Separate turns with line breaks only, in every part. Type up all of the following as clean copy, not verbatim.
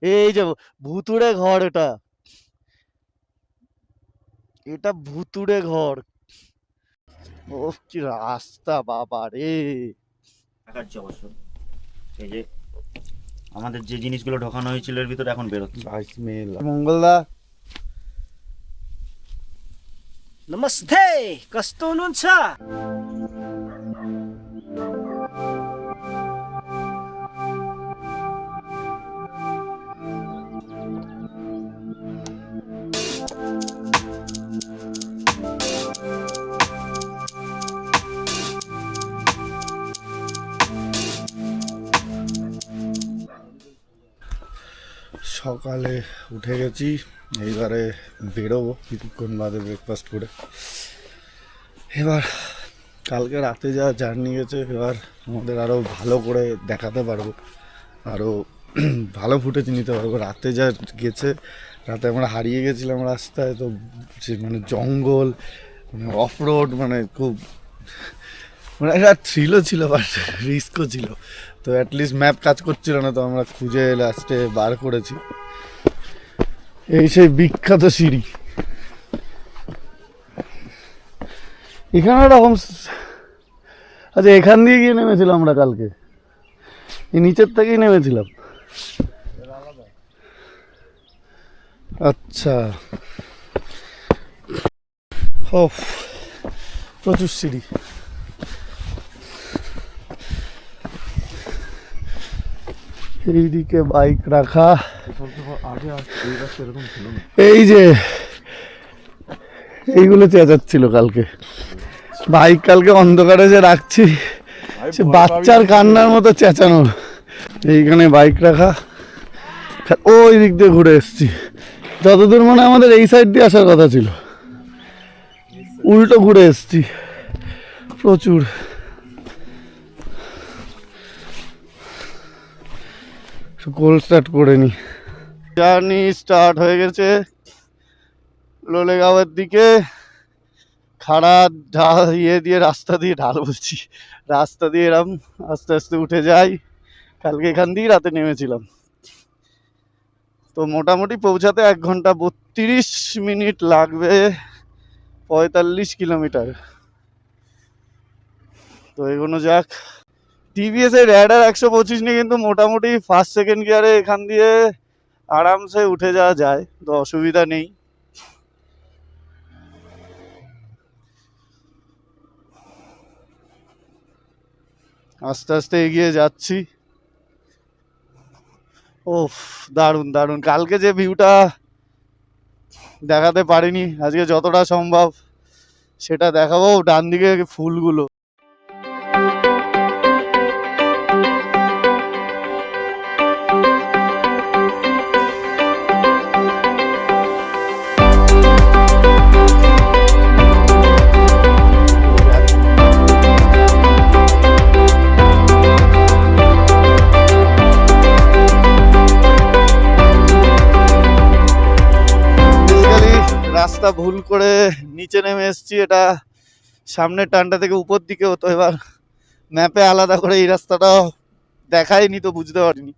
এই যে ভুতুড়ে ঘর এটা, এটা ভুতুড়ে ঘর। ও কি রাস্তা বাবা রে!
দেখাচ্ছি অবশ্য। এই যে আমাদের যে জিনিসগুলো ঢোকানো হয়েছিল এর ভিতরে এখন বেরোচ্ছে।
স্মেল মঙ্গলদা
নমস্তে, কষ্টনুনছা।
সকালে উঠে গেছি, এইবারে বেরোবো কিছুক্ষণ বাদে ব্রেকফাস্ট করে। এবার কালকে রাতে যা জার্নি গেছে এবার আমাদের আরও ভালো করে দেখাতে পারবো, আরও ভালো ফুটেজ নিতে পারবো। রাতে যা গেছে, রাতে আমরা হারিয়ে গেছিলাম রাস্তায়, তো মানে জঙ্গল, মানে অফ রোড, মানে খুব মানে একটা থ্রিলও ছিল বাট রিস্কও ছিল। তো অ্যাটলিস্ট ম্যাপ কাজ করছিল না, তো আমরা খুঁজে লাস্টে বার করেছি। এই সেই বিখ্যাত সিঁড়ি, এখানে এরকম। আচ্ছা, এখান দিয়ে গিয়ে নেমেছিলাম আমরা কালকে, এই নিচের থেকেই নেমেছিলাম। আচ্ছা, ও প্রচুর সিঁড়ি। এইদিকে বাইক রাখা, এই যে এইগুলো চেঁচাচ্ছিল কালকে। বাইক কালকে অন্ধকারে যে রাখছি, সে বাচ্চার কান্নার মতো চেঁচানো। এইখানে বাইক রাখা, ওই দিক দিয়ে ঘুরে এসছি। যতদূর মনে আমাদের এই সাইড দিয়ে আসার কথা ছিল, উল্টো ঘুরে এসছি। প্রচুর কোল্ড স্টার্ট করে নি। জার্নি স্টার্ট হয়ে গেছে লোলেগাঁওয়ের দিকে। খাড়া ইয়ে দিয়ে রাস্তা দিয়ে, ঢাল বলছি, রাস্তা দিয়ে এরম আস্তে আস্তে উঠে যাই। কালকে এখান দিয়েই রাতে নেমেছিলাম, তো মোটামুটি পৌঁছাতে 1 ঘন্টা 32 মিনিট লাগবে, 45 কিলোমিটার। তো এগোনো যাক। টিভিএস এর রাইডার 125 নিয়ে কিন্তু মোটামুটি ফার্স্ট সেকেন্ড গিয়ারে এখান দিয়ে আরামসে উঠে যাওয়া যায়, তো অসুবিধা নেই। আস্তে আস্তে এগিয়ে যাচ্ছি। ওফ, দারুণ দারুণ। কালকে যে ভিউটা দেখাতে পারিনি, আজকে যতটা সম্ভব সেটা দেখাবো। ডান দিকে ফুলগুলো, রাস্তা ভুল করে নিচে নেমে এসেছি। এটা সামনের টানটা থেকে উপর দিকে হতো, এবার ম্যাপে আলাদা করে এই রাস্তাটা দেখায়নি, তো বুঝতে পারিনি।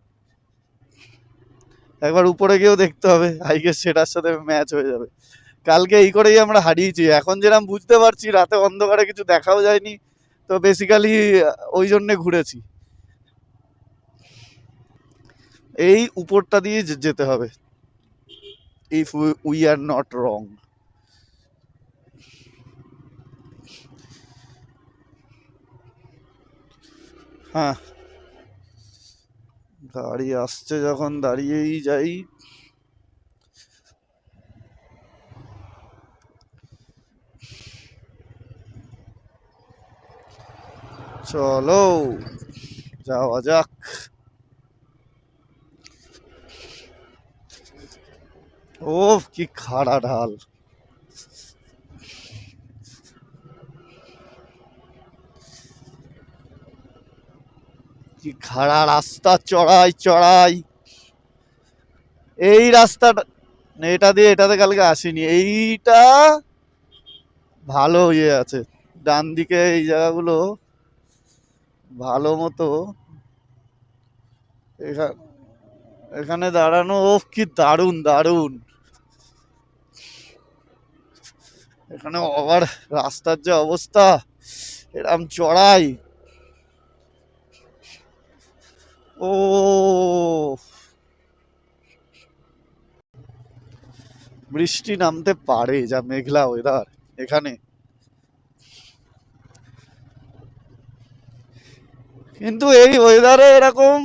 একবার উপরে গিয়েও দেখতে হবে, আই গেস সেটার সাথে ম্যাচ হয়ে যাবে। কালকে এই করেই আমরা হারিয়েছি। এখন যেরকম বুঝতে পারছি, রাতে অন্ধকারে কিছু দেখাও যায়নি, তো বেসিক্যালি ওই জন্যে ঘুরেছি। এই উপরটা দিয়ে যেতে হবে, if we are not wrong. হ্যাঁ, গাড়ি আসছে যখন দাঁড়িয়েই যাই। চলো যাওয়া যাক। ও কি খাড়া ঢাল! কি খাড়া রাস্তা, চড়াই চড়াই। এই রাস্তাটা, এটা দিয়ে এটাতে কালকে আসিনি। এইটা ভালো ইয়ে আছে, ডান দিকে এই জায়গাগুলো ভালো মতো।
এখানে দাঁড়ানো কি দারুণ দারুণ। এখানে আবার রাস্তার যে অবস্থা, এরম চড়াই, ও বৃষ্টি নামতে পারে, যা মেঘলা ওয়েদার এখানে। কিন্তু এই ওয়েদারে এরকম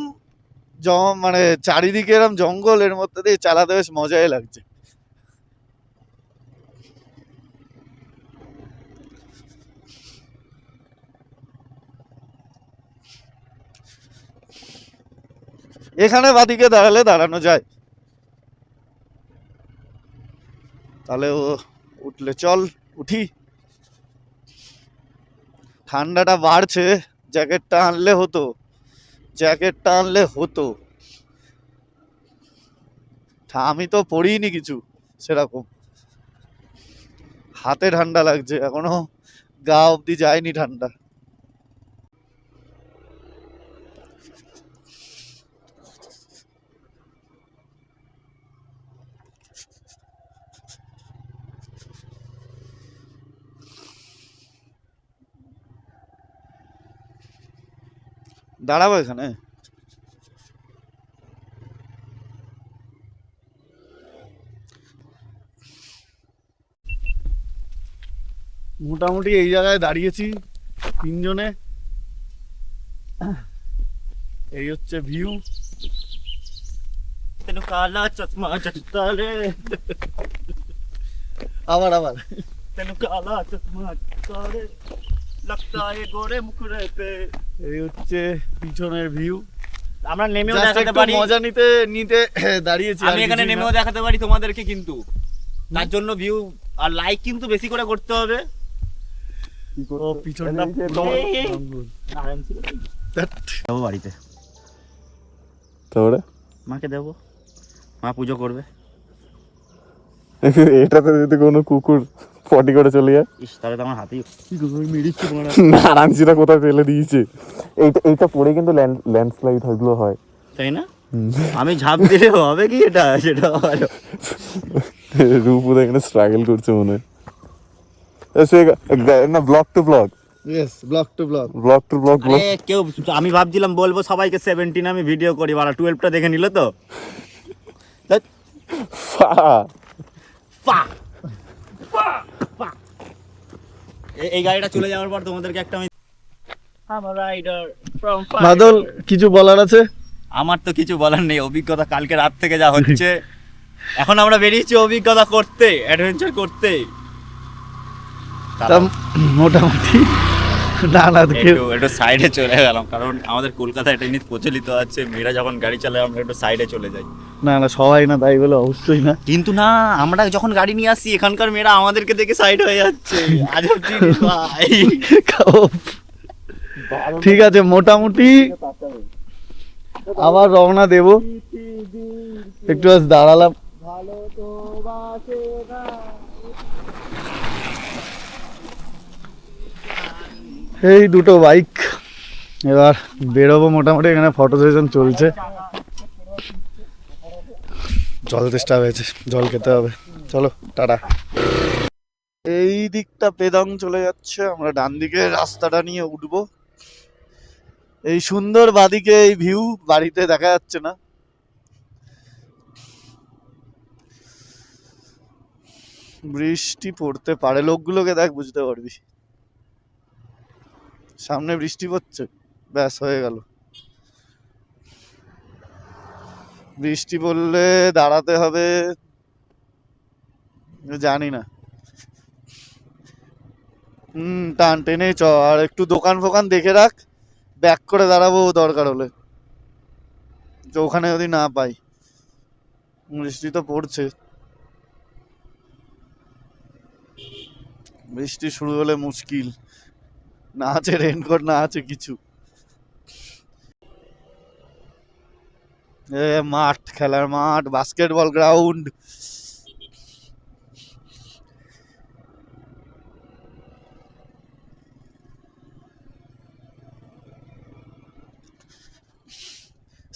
মানে চারিদিকে এরকম জঙ্গল, এর মধ্যে দিয়ে চালাতে বেশ মজাই লাগছে। এখানে বাদিকে দাঁড়ালে দাঁড়ানো যায়, তাহলে ও উঠলে চল উঠি। ঠান্ডাটা বাড়ছে, জ্যাকেটটা আনলে হতো, জ্যাকেটটা আনলে হতো। আমি তো পরিনি কিছু সেরকম, হাতে ঠান্ডা লাগছে, এখনো গা অব্দি যায়নি ঠান্ডা। দাঁড়াবো এখানে?
মোটামুটি এই জায়গায় দাঁড়িয়েছি তিনজনে। এই হচ্ছে ভিউ।
তেনু কালা চশমা চশমা রে,
আবার আবার
তেনু কালা চশমা চশমা রে, লাগতা হে গোরে মুখরে পে।
এই হচ্ছে পিছনের ভিউ।
আমরা নেমেও
Just
দেখাতে
একটু
পারি,
মজা নিতে নিতে দাঁড়িয়েছি।
আমি এখানে নেমেও দেখাতে পারি তোমাদেরকে, কিন্তু তার জন্য ভিউ আর লাইক কিন্তু বেশি করে করতে হবে।
ও পিছনটা
যাবো বাড়িতে,
তারপরে
মাকে দেবো, মা পুজো করবে।
এটাতে যদি কোনো কুকুর পটি করে চলে যায়,
ইস, তাহলে তো আমার হাতেই
নারায়ণজিরা কোথায় ফেলে দিয়েছে। এইটা পড়ে কিন্তু ল্যান্ডস্লাইড হইগুলো হয়,
তাই না? আমি ঝাঁপ দিলে হবে কি এটা, সেটা ভালো।
রূপদা এখানে স্ট্রাগল করছে মনে হয়। সে না block to block,
yes, block to block.
Block to block block.
আরে কেউ, আমি ভাবছিলাম বলবো সবাইকে 17 আমি ভিডিও করি, বারা 12টা দেখে নিল তো। পা পা এই গাড়িটা চলে যাওয়ার পর তোমাদেরকে একটা আমি রাইডার ফ্রম
বাদল, কিছু বলার আছে?
আমার তো কিছু বলার নেই, অভিজ্ঞতা কালকে রাত থেকে যা হচ্ছে। এখন আমরা বেরিয়েছি অভিজ্ঞতা করতে, অ্যাডভেঞ্চার করতে।
তা মোটামুটি না
একটু সাইডে চলে গেলাম, কারণ আমাদের কলকাতায় একটা জিনিস প্রচলিত আছে, মেয়েরা যখন গাড়ি চালায় আমরা একটু সাইডে চলে যাই।
না সবাই না, তাই বলে অবশ্যই না।
কিন্তু না, আমরা যখন গাড়ি নিয়ে আসি এখানকার মেয়েরা আমাদেরকে দেখে সাইড হয়ে যাচ্ছে। আজব জিনিস ভাই।
ঠিক আছে, মোটামুটি আবার রওনা দেব। একটু আজ দাঁড়ালাম। এই দুটো বাইক, এবার বেরোবো। মোটামুটি এখানে ফটো সেশন চলছে, জল তেষ্টা হয়েছে, জল খেতে হবে। চলো টাটা।
এই দিকটা পেদং চলে যাচ্ছে, আমরা ডান দিকে রাস্তাটা নিয়ে উঠবো। এই সুন্দর বাদিকে এই ভিউ বাড়িতে দেখা যাচ্ছে না। বৃষ্টি পড়তে পারে, লোকগুলোকে দেখ, বুঝতে পারবি। সামনে বৃষ্টি পড়ছে, ব্যাস হয়ে গেল। বৃষ্টি পড়লে দাঁড়াতে হবে, জানি না। টান টেনে চ, আর একটু দোকান ফোকান দেখে রাখ, ব্যাক করে দাঁড়াবো দরকার হলে, তো ওখানে যদি না পাই। বৃষ্টি তো পড়ছে, বৃষ্টি শুরু হলে মুশকিল, না আছে রেনকোট, না আছে কিছু। মাঠ, খেলার মাঠ, basketball ground.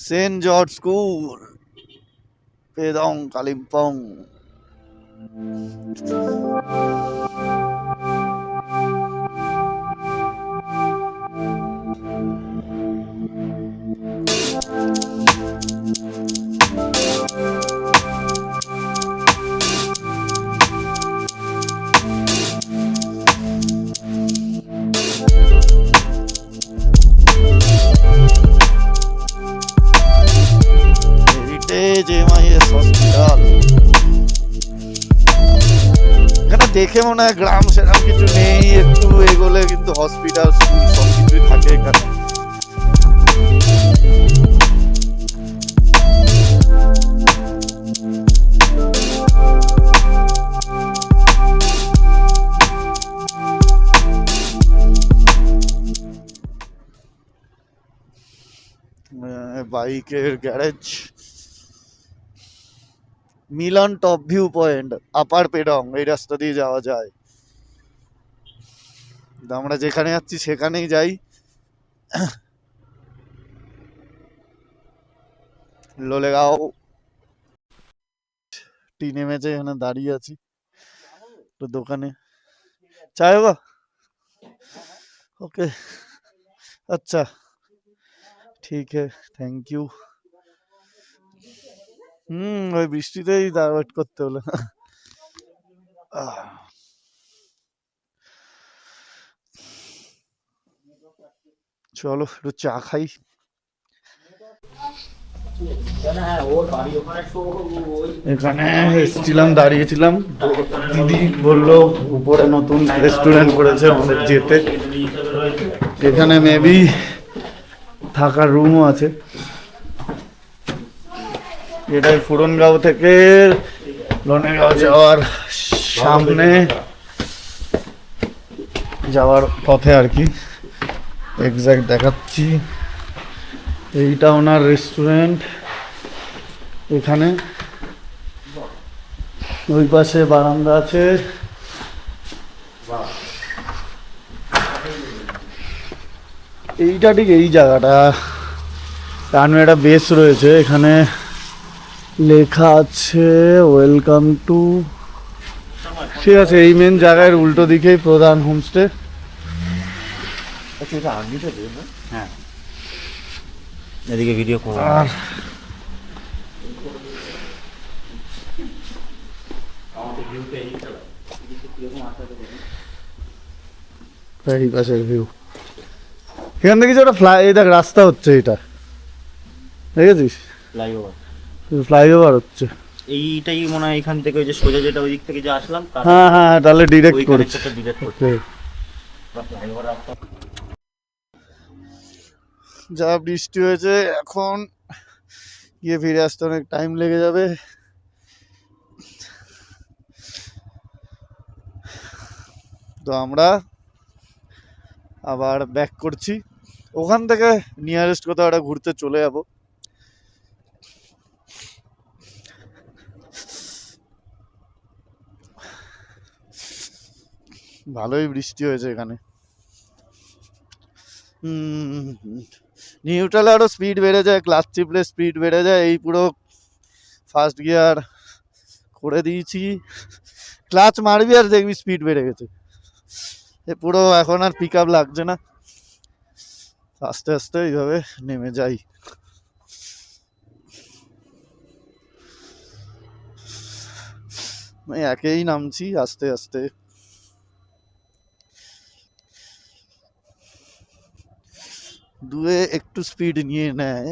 Saint George school. Pedong Kalimpong. Heritage MIS hospital. এখানে দেখে মনে হয় গ্রাম সেরকম কিছু নেই, একটু এগোলে কিন্তু হসপিটাল স্কুল সবকিছুই থাকে এখানে। বাইকের গ্যারেজ। মিলন টপ ভিউ পয়েন্ট, আপার পেডং, এই রাস্তা দিয়ে যাওয়া যায়। আমরা যেখানে যাচ্ছি সেখানেই যাই। লোলেগাঁও টি নেমেছে, এখানে দাঁড়িয়ে আছি তো দোকানে। চাই গো, ওকে, আচ্ছা ঠিক है, থ্যাংক ইউ। ওই বৃষ্টিতেই ওয়েট করতে হলো। চলো একটু চা খাই। এখানে এসেছিলাম, দাঁড়িয়েছিলাম, দিদি বললো উপরে নতুন রেস্টুরেন্ট করেছে আমাদের যেতে। এখানে মেবি থাকার রুমও আছে। এটাই ফুরনগাঁও থেকে লোনেগাঁও যাওয়ার সামনে যাওয়ার পথে আর কি, এক্সাক্ট দেখাচ্ছি। এইটা ওনার রেস্টুরেন্ট। এখানে ওই পাশে বারান্দা আছে। এইটা ঠিক এই জায়গাটা, কারণ একটা বেস রয়েছে এখানে, লেখা আছে ওয়েলকাম টু। ঠিক আছে, এই মেন জায়গায় উল্টো দিকেই প্রধান হোমস্টে।
হ্যাঁ, এদিকে ভিডিও করো।
আর এই পাশের ভিউ, এখান থেকে যে ওটা এই দেখ রাস্তা হচ্ছে, এটা দেখেছিস?
ফ্লাইওভার,
ফ্লাইওভার হচ্ছে
এইটাই মনে হয় এখান থেকে ওই যে সোজা যেটা ওই দিক থেকে যে আসলাম
হ্যাঁ হ্যাঁ, তাহলে ডিরেক্ট করেছে।
ডিরেক্ট করতে ফ্লাইওভার রাস্তা।
যা বৃষ্টি হয়েছে, এখন গিয়ে ফিরে আসতে অনেক টাইম লেগে যাবে। তো আমরা আবার ব্যাক করছি। ওখান থেকে নিয়ারেস্ট কোথাও একটা ঘুরতে চলে যাব। ভালোই বৃষ্টি হয়েছে এখানে। নিউট্রালে আরো স্পিড বেড়ে যায়, ক্লাচ চিপলে স্পিড বেড়ে যায়। এই পুরো ফার্স্ট গিয়ার করে দিয়েছি, ক্লাচ মারবি আর দেখবি স্পিড বেড়ে গেছে। এ পুরো এখন আর পিক আপ লাগছে না, আস্তে আস্তে এইভাবে নেমে যাই। আমি একেই নামছি আস্তে আস্তে। দুয়ে একটু স্পিড নিয়ে নেয়।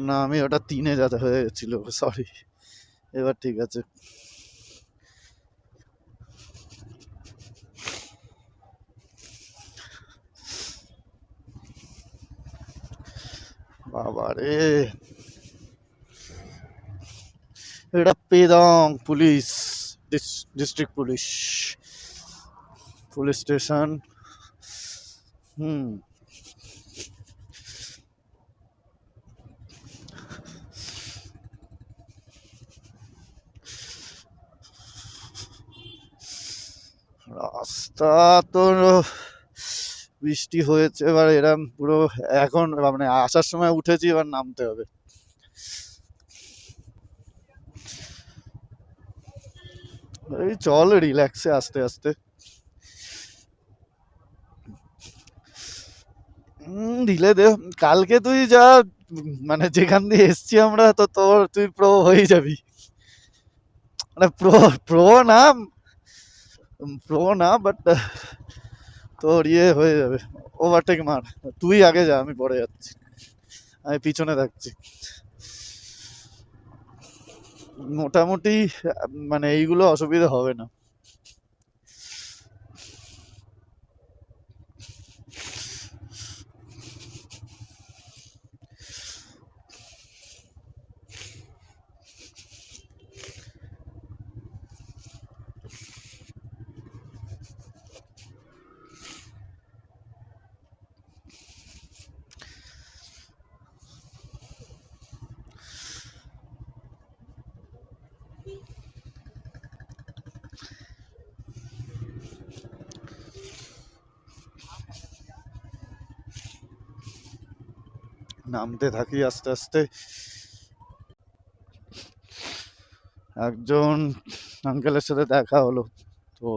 না, আমি ওটা 3-এ যাতে হয়ে গেছিল, সরি। এবার ঠিক আছে। বাবারে, এটা Pedong police district police station. রাস্তা তা তো বৃষ্টি হয়েছে, এবার এরম পুরো এখন মানে আসার সময় উঠেছি, এবার নামতে হবে। এই চল রিল্যাক্সে আস্তে আস্তে। ঢিলে দে। কালকে তুই যা মানে যেখান দিয়ে এসছি আমরা, তো তোর তুই প্রো হয়ে যাবি। মানে প্রো প্রো না, প্রো না, বাট তোর ইয়ে হয়ে যাবে, ওভারটেক মার। তুই আগে যা, আমি পরে যাচ্ছি, আমি পিছনে থাকছি। মোটামুটি মানে এইগুলো অসুবিধা হবে না। নামতে থাকি আস্তে আস্তে। একজন আঙ্কেলের সাথে দেখা হলো, তো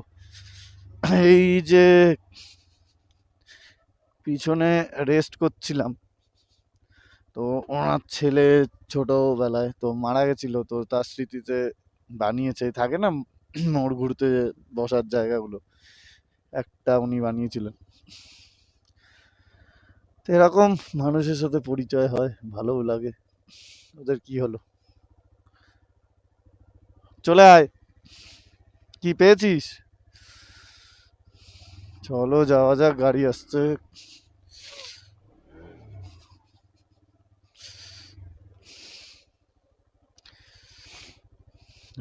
এই যে পিছনে রেস্ট করছিলাম, তো ওনার ছেলে ছোটবেলায় তো মারা গেছিল, তো তার স্মৃতিতে বানিয়েছে, থাকে না মোড় ঘুরতে বসার জায়গাগুলো, একটা উনি বানিয়েছিলেন। তো এরকম মানুষের সাথে পরিচয় হয়, ভালোও লাগে। ওদের কি হলো, চলে আয়। কি পেয়েছিস? চলো যাওয়া যাক, গাড়ি আসছে।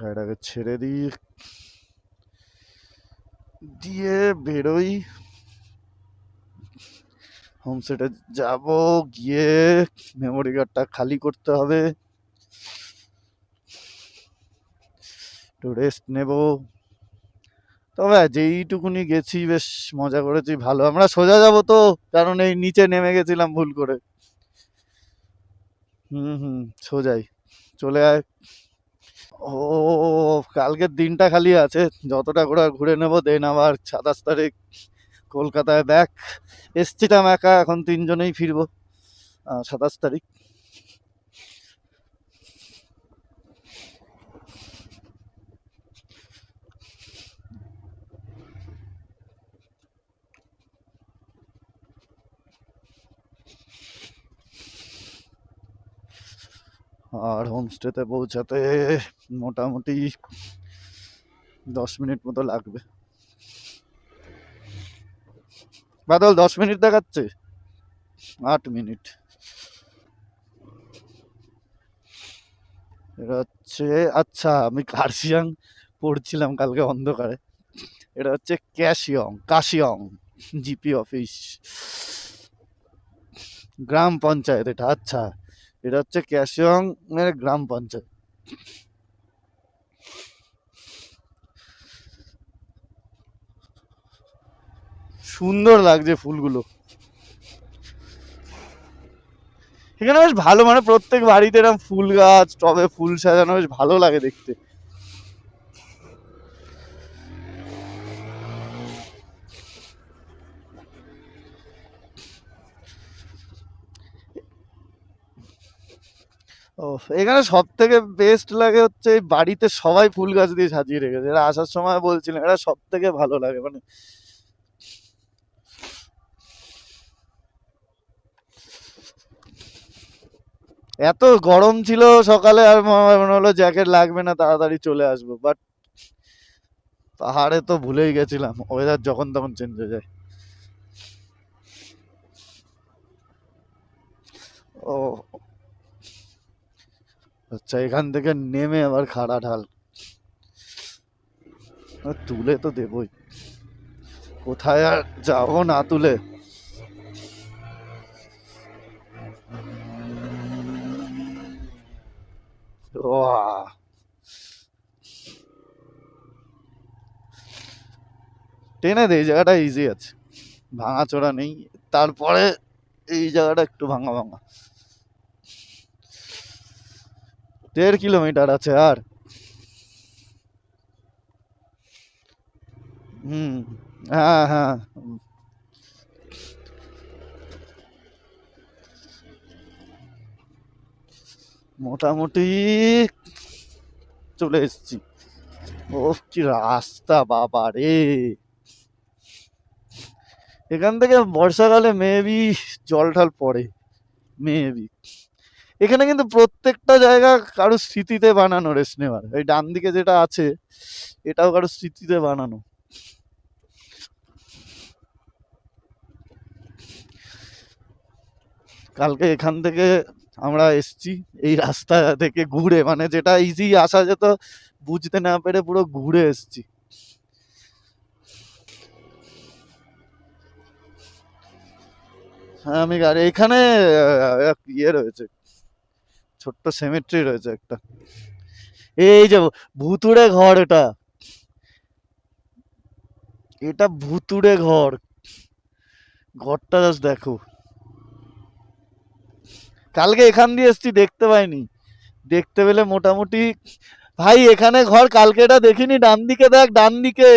গাড়িটাকে ছেড়ে দিই, দিয়ে বেরোই। হোমস্টেতে যাব, গিয়ে মেমোরি কার্ডটা খালি করতে হবে, একটু রেস্ট নেব। তবে যেইটুকুনি গেছি বেশ মজা করেছি, ভালো। আমরা সোজা যাব তো, কারণ এই নিচে নেমে গেছিলাম ভুল করে। হুম, সোজাই, চলে আয়। ও, কালকের দিনটা খালি আছে, যতটা ঘুরে নেবো, দেন আবার 27 তারিখ কলকাতায় ব্যাক। এসছিলাম একা, এখন 3জনেই ফিরবো 27 তারিখ। আর হোমস্টেতে পৌঁছাতে মোটামুটি 10 মিনিট মতো লাগবে। বাদল 10 মিনিট দেখাচ্ছে, 8 মিনিট। এটা হচ্ছে, আচ্ছা আমি কার্শিয়াং পড়ছিলাম কালকে অন্ধকারে, এটা হচ্ছে কাশিয়ং জিপি অফিস, গ্রাম পঞ্চায়েত এটা। আচ্ছা, এটা হচ্ছে কাশিয়ং এর গ্রাম পঞ্চায়েত। সুন্দর লাগছে ফুলগুলো এখানে, বেশ ভালো। মানে প্রত্যেক বাড়িতে এরকম ফুল গাছ, টবে ফুল সাজানো, বেশ ভালো লাগে দেখতে। ও, এখানে সব থেকে বেস্ট লাগে হচ্ছে এই বাড়িতে সবাই ফুল গাছ দিয়ে সাজিয়ে রেখেছে, এরা আসার সময় বলছিলেন, এরা সব থেকে ভালো লাগে। মানে এত গরম ছিল সকালে, আর মনে হলো জ্যাকেট লাগবে না, তাড়াতাড়ি চলে আসবো, বাট পাহাড়ে তো ভুলেই গেছিলাম, ওয়েদার যখন তখন চেঞ্জ হয়ে যায়। ও আচ্ছা, এখান থেকে নেমে আবার খাড়া ঢাল, তুলে তো দেবই, কোথায় আর যাবো না তুলে। টেনে দে, এই জায়গাটা ইজি আছে, ভাঙাচোরা নেই। তারপরে এই জায়গাটা একটু ভাঙা ভাঙা। 1.5 কিলোমিটার আছে আর। হুম, হ্যাঁ হ্যাঁ। মোটামুটি চলে এসেছি। ও কি রাস্তা বাবা রে! এখান থেকে বর্ষাকালে মেবি জল ঢল পড়ে, মেবি। এখানে কিন্তু প্রত্যেকটা জায়গা কারো স্মৃতিতে বানানো রেস্ট নেওয়ার। এই ডান দিকে যেটা আছে এটাও কারো স্মৃতিতে বানানো। কালকে এখান থেকে আমরা এসছি এই রাস্তা থেকে ঘুরে, মানে যেটা ইজি আসা যেত বুঝতে না পেরে পুরো ঘুরে এসছি। হ্যাঁ আমি গাড়ি এখানে ইয়ে রয়েছে, ছোট্ট সেমেট্রি রয়েছে একটা। এই যে ভুতুড়ে ঘর, এটা এটা ভুতুড়ে ঘর। ঘরটা জাস্ট দেখো। কালকে এখান দিয়ে এসছি, দেখতে পাইনি। দেখতে পেলে মোটামুটি ভাই এখানে ঘর। কালকে এটা দেখিনি, ডান দিকে দেখ, ডান দিকে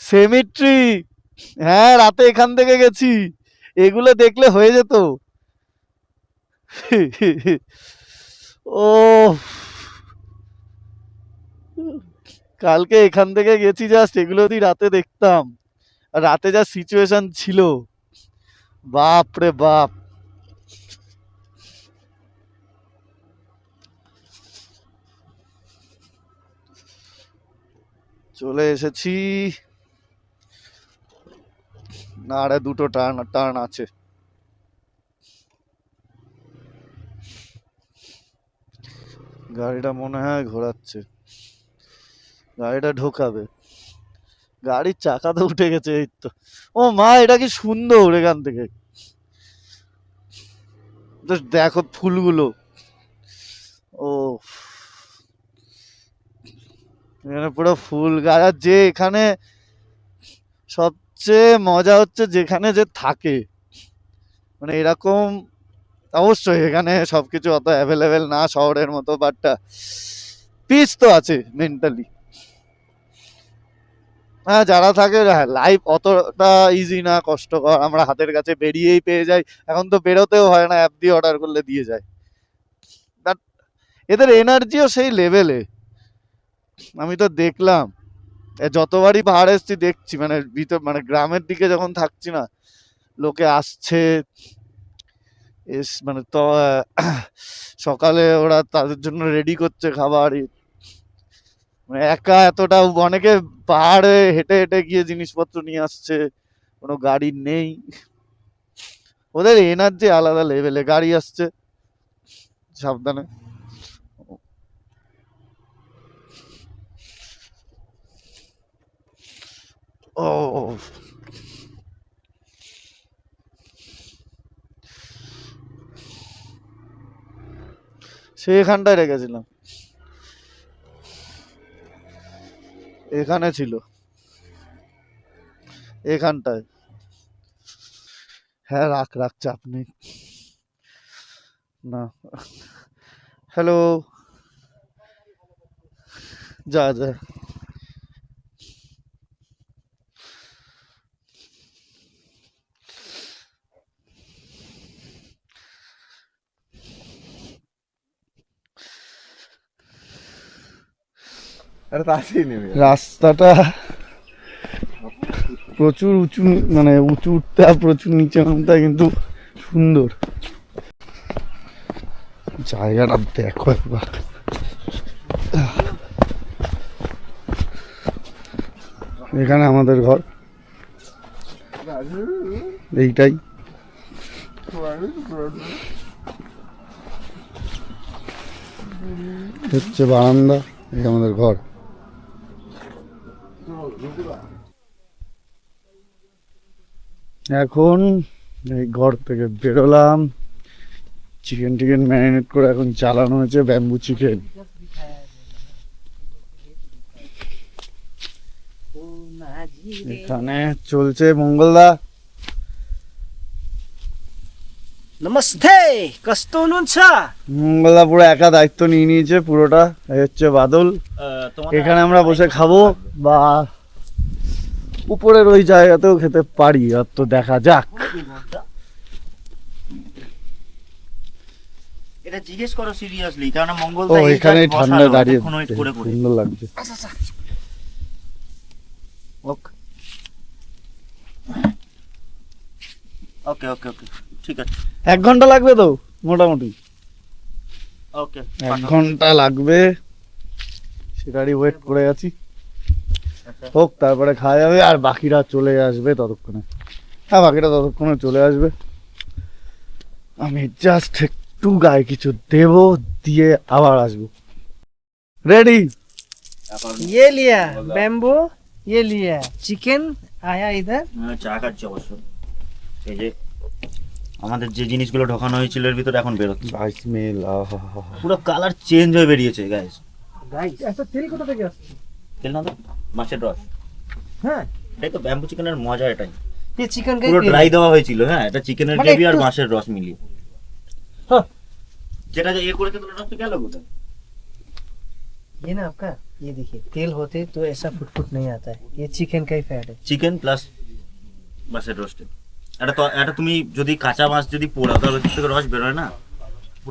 সেমিট্রি। হ্যাঁ রাতে এখান থেকে গেছি, এগুলো দেখলে হয়ে যেত। ও কালকে এখান থেকে গেছি, জাস্ট এগুলো যদি রাতে দেখতাম। আর রাতে যা সিচুয়েশন ছিল, বাপ রে বাপ। চলে এসেছি। না আরে দুটো টার্ন টার্ন আছে। গাড়িটা মনে হয় ঘোরাচ্ছে, গাড়িটা ঢোকাবে। গাড়ির চাকা তো উঠে গেছে, এই তো। ও মা, এটা কি সুন্দর এখান থেকে। Just দেখো ফুলগুলো। ও এখানে পুরো ফুল গাছ। আর যে এখানে সবচেয়ে মজা হচ্ছে যেখানে যে থাকে, মানে এরকম। অবশ্যই এখানে সবকিছু অত অ্যাভেলেবেল না শহরের মতো, বাট পিস তো আছে মেন্টালি। হ্যাঁ যারা থাকে, লাইফ অতটা ইজি না, কষ্টকর। আমরা হাতের কাছে বেরিয়েই পেয়ে যাই। এখন তো বেরোতেও হয় না, অ্যাপ দিয়ে অর্ডার করলে দিয়ে যায়। বাট এদের এনার্জিও সেই লেভেলে। আমি তো দেখলাম যতবারই পাহাড়ে এসছি দেখছি, মানে ভিতর মানে গ্রামের দিকে যখন থাকছি না, লোকে আসছে মানে তো সকালে ওরা তাদের জন্য রেডি করছে খাবার। মানে একা এতটা, অনেকে পাহাড়ে হেঁটে হেঁটে গিয়ে জিনিসপত্র নিয়ে আসছে, কোনো গাড়ি নেই। ওদের এনার্জি আলাদা লেভেলে। গাড়ি আসছে, সাবধানে। ও সেখানটায় রেখেছিলাম, এখানে ছিল, এখানটায়। হ্যাঁ রাখ রাখ, চাপ নেই। না হ্যালো, যা যা।
আরে তাড়াতাড়ি নেমে
রাস্তাটা প্রচুর উঁচু, মানে উঁচু উঠতে আর প্রচুর নিচে নামতে, কিন্তু সুন্দর জায়গাটা দেখো একবার। এখানে আমাদের ঘর, এইটাই। হচ্ছে বারান্দা, এই আমাদের ঘর। এখন এই ঘর থেকে বেরোলাম, চিকেন টিকেন ম্যারিনেট করে এখন চালানো হয়েছে, ব্যাম্বু চিকেন। এখানে চলছে মঙ্গলদা।
নমস্তে কস্তনুনছা।
মঙ্গলদা পুরো একা দায়িত্ব নিয়ে নিয়েছে পুরোটা। এই হচ্ছে বাদল। এখানে আমরা বসে খাবো বা উপরের ওই জায়গাতেও খেতে পারি, আর তো দেখা যাক।
এটা জিজ্ঞেস করো সিরিয়াসলি, কারণ
ও
মঙ্গলদা
এখানে ঠান্ডা দাঁড়িয়ে
করে করে।
সুন্দর লাগছে।
ওকে ওকে ওকে ঠিক আছে
1 ঘন্টা লাগবে তো মোটামুটি,
ওকে
1 ঘন্টা লাগবে। সেটারই ওয়েট করে আছি, হোক তারপরে খাওয়া যাবে। আর বাকিরা চলে আসবে ততক্ষণে। হ্যাঁ বাকিরা ততক্ষণে চলে আসবে। আমি জাস্ট একটু গায়ে কিছু দেব, দিয়ে আবার আসবো। রেডি?
ये लिया बैम्बू, ये लिया चिकन आया इधर।
চা খাচ্ছি অবশ্য। এই যে আমাদের যে জিনিসগুলো ঢোকানো হয়েছিল এর ভিতরে এখন বেরোচ্ছে,
ভাই স্মেল,
পুরো কালার চেঞ্জ হয়ে বেরিয়েছে গাইস।
गाइस ऐसा तेल কোথা থেকে আসছে?
তেল না তো মাছের রস।
হ্যাঁ
এটাই তো ব্যাম্বু চিকেনের মজা, এটাই।
ये चिकन का
পুরো ড্রাই দেওয়া হয়েছিল, হ্যাঁ এটা চিকেনের
মানে
গ্রেভি আর
একটু-
মাছের রস মিলিয়ে।
হ্যাঁ।
যেটা যে করেছে তোর রসটা গেল কোথায়?
ये ना आपका ये देखिए तेल होते तो ऐसा फुट नहीं आता है, ये चिकन का ही फैट है।
চিকেন প্লাস মাছের রসটা। এটা তো এটা তুমি যদি কাঁচা মাছ যদি পোড়াও তাহলে ওর থেকে রস বেরোয় না।